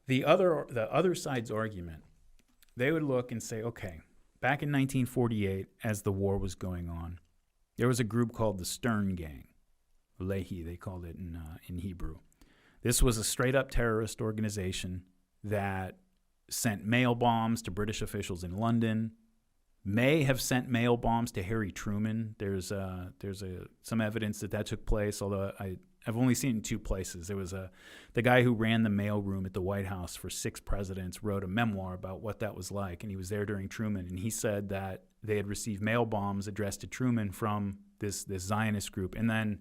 The other side's argument, they would look and say, okay, back in 1948, as the war was going on, there was a group called the Stern Gang, Lehi, they called it in Hebrew. This was a straight-up terrorist organization that sent mail bombs to British officials in London, may have sent mail bombs to Harry Truman. There's some evidence that took place, although I've only seen it in two places. There was the guy who ran the mail room at the White House for 6 presidents wrote a memoir about what that was like, and he was there during Truman, and he said that they had received mail bombs addressed to Truman from this Zionist group. And then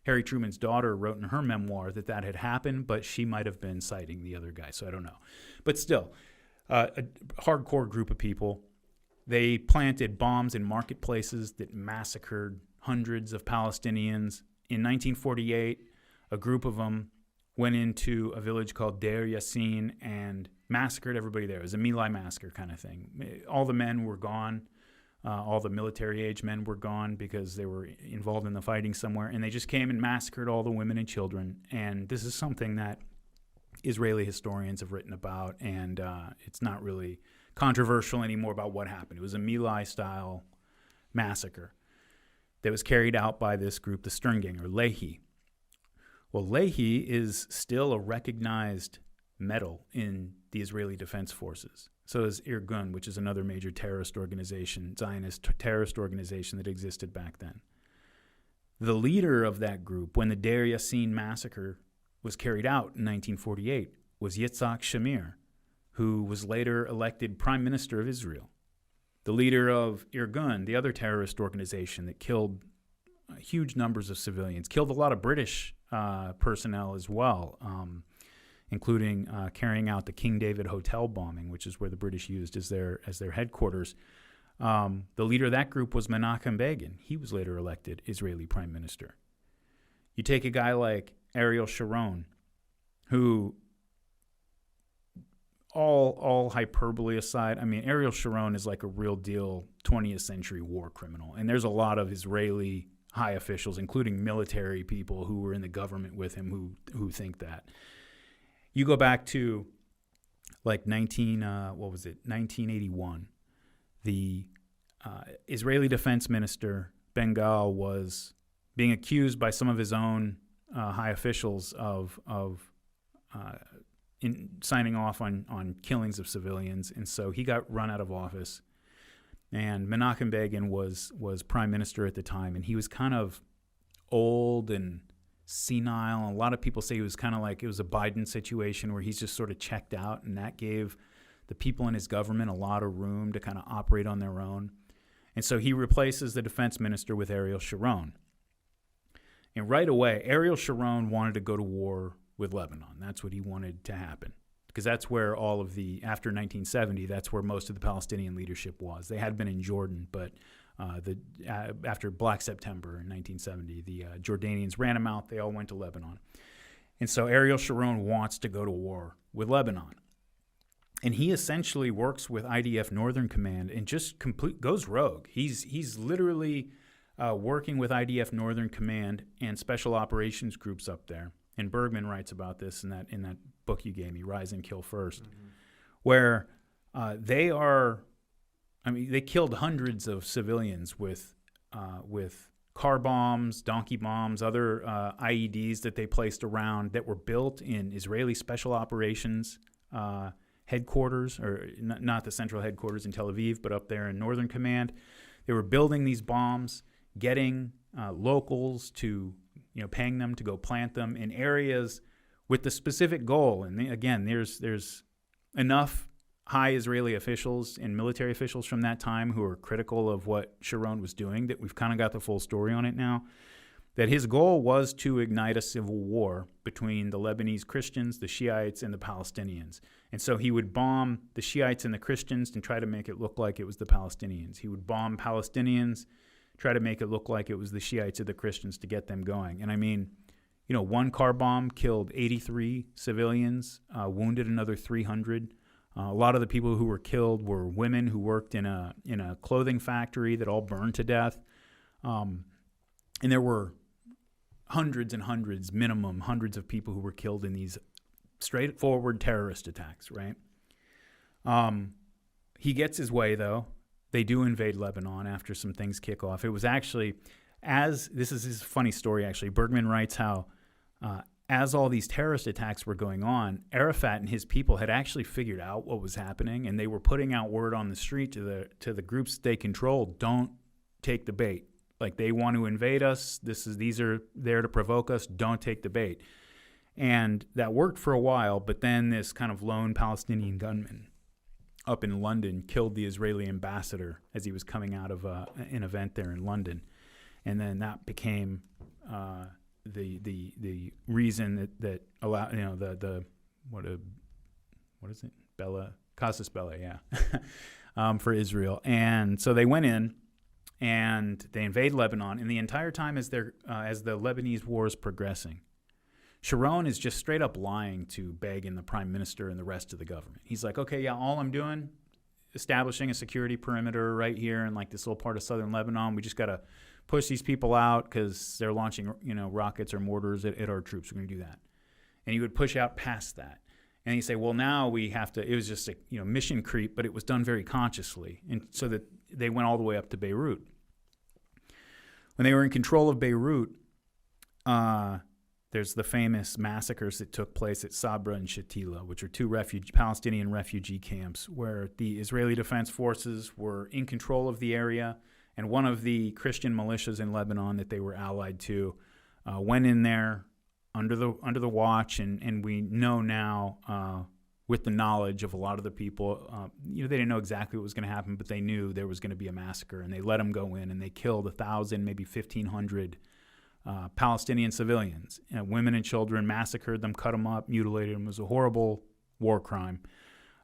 Harry Truman's daughter wrote in her memoir that had happened, but she might have been citing the other guy, so I don't know. But still, a hardcore group of people. They planted bombs in marketplaces that massacred hundreds of Palestinians. In 1948, a group of them went into a village called Deir Yassin and massacred everybody there. It was a My Lai massacre kind of thing. All the men were gone. All the military-age men were gone because they were involved in the fighting somewhere. And they just came and massacred all the women and children. And this is something that Israeli historians have written about, and it's not really controversial anymore about what happened. It was a My Lai-style massacre that was carried out by this group, the Stern Gang, or Lehi. Well, Lehi is still a recognized medal in the Israeli Defense Forces. So is Irgun, which is another major terrorist organization, Zionist terrorist organization that existed back then. The leader of that group, when the Deir Yassin massacre was carried out in 1948, was Yitzhak Shamir, who was later elected prime minister of Israel. The leader of Irgun, the other terrorist organization that killed huge numbers of civilians, killed a lot of British personnel as well, including carrying out the King David Hotel bombing, which is where the British used as their headquarters. The leader of that group was Menachem Begin. He was later elected Israeli prime minister. You take a guy like Ariel Sharon, who, all hyperbole aside, I mean, Ariel Sharon is like a real deal 20th century war criminal. And there's a lot of Israeli high officials, including military people who were in the government with him, who think that. You go back to like 1981. The Israeli defense minister, Ben-Gal, was being accused by some of his own high officials of in signing off on killings of civilians, and so he got run out of office. And Menachem Begin was prime minister at the time, and he was kind of old and senile. A lot of people say he was kind of like it was a Biden situation where he's just sort of checked out, and that gave the people in his government a lot of room to kind of operate on their own. And so he replaces the defense minister with Ariel Sharon. And right away, Ariel Sharon wanted to go to war with Lebanon. That's what he wanted to happen, because that's where after 1970, that's where most of the Palestinian leadership was. They had been in Jordan, but after Black September in 1970, the Jordanians ran them out. They all went to Lebanon. And so Ariel Sharon wants to go to war with Lebanon. And he essentially works with IDF Northern Command and just goes rogue. He's literally working with IDF Northern Command and special operations groups up there. And Bergman writes about this in that book you gave me, Rise and Kill First, where they killed hundreds of civilians with car bombs, donkey bombs, other IEDs that they placed around that were built in Israeli special operations headquarters, or not the central headquarters in Tel Aviv, but up there in Northern Command. They were building these bombs, getting locals to, paying them to go plant them in areas with the specific goal. And again, there's enough high Israeli officials and military officials from that time who are critical of what Sharon was doing that we've kind of got the full story on it now, that his goal was to ignite a civil war between the Lebanese Christians, the Shiites, and the Palestinians. And so he would bomb the Shiites and the Christians and try to make it look like it was the Palestinians. He would bomb Palestinians, try to make it look like it was the Shiites or the Christians to get them going. And I mean, one car bomb killed 83 civilians, wounded another 300. A lot of the people who were killed were women who worked in a clothing factory that all burned to death. And there were hundreds and hundreds, minimum hundreds of people who were killed in these straightforward terrorist attacks, right? He gets his way, though. They do invade Lebanon after some things kick off. It was actually, this is a funny story, actually. Bergman writes how as all these terrorist attacks were going on, Arafat and his people had actually figured out what was happening, and they were putting out word on the street to the groups they controlled, don't take the bait. Like, they want to invade us. These are there to provoke us. Don't take the bait. And that worked for a while, but then this kind of lone Palestinian gunman up in London killed the Israeli ambassador as he was coming out of an event there in London. And then that became the reason that allowed, what is it? Casus Belli, yeah, for Israel. And so they went in and they invade Lebanon. And the entire time as the Lebanese war is progressing, Sharon is just straight up lying to Begin, the prime minister, and the rest of the government. He's like, okay, yeah, all I'm doing, establishing a security perimeter right here in like this little part of southern Lebanon. We just got to push these people out because they're launching, rockets or mortars at our troops. We're going to do that. And he would push out past that. And he'd say, well, now we have to, it was just a mission creep, but it was done very consciously. And so that they went all the way up to Beirut. When they were in control of Beirut, there's the famous massacres that took place at Sabra and Shatila, which are two Palestinian refugee camps where the Israeli Defense Forces were in control of the area, and one of the Christian militias in Lebanon that they were allied to went in there under the watch, and we know now with the knowledge of a lot of the people, they didn't know exactly what was going to happen, but they knew there was going to be a massacre, and they let them go in, and they killed 1,000, maybe 1,500 Palestinian civilians, women and children, massacred them, cut them up, mutilated them. It was a horrible war crime.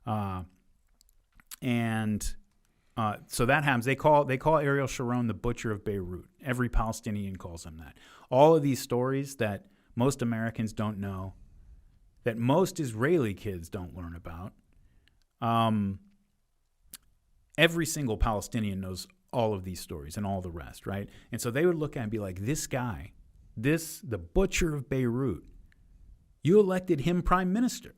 So that happens. They call Ariel Sharon the butcher of Beirut. Every Palestinian calls him that. All of these stories that most Americans don't know, that most Israeli kids don't learn about, every single Palestinian knows all of these stories and all the rest, right? And so they would look at it and be like, this guy, the butcher of Beirut, you elected him prime minister.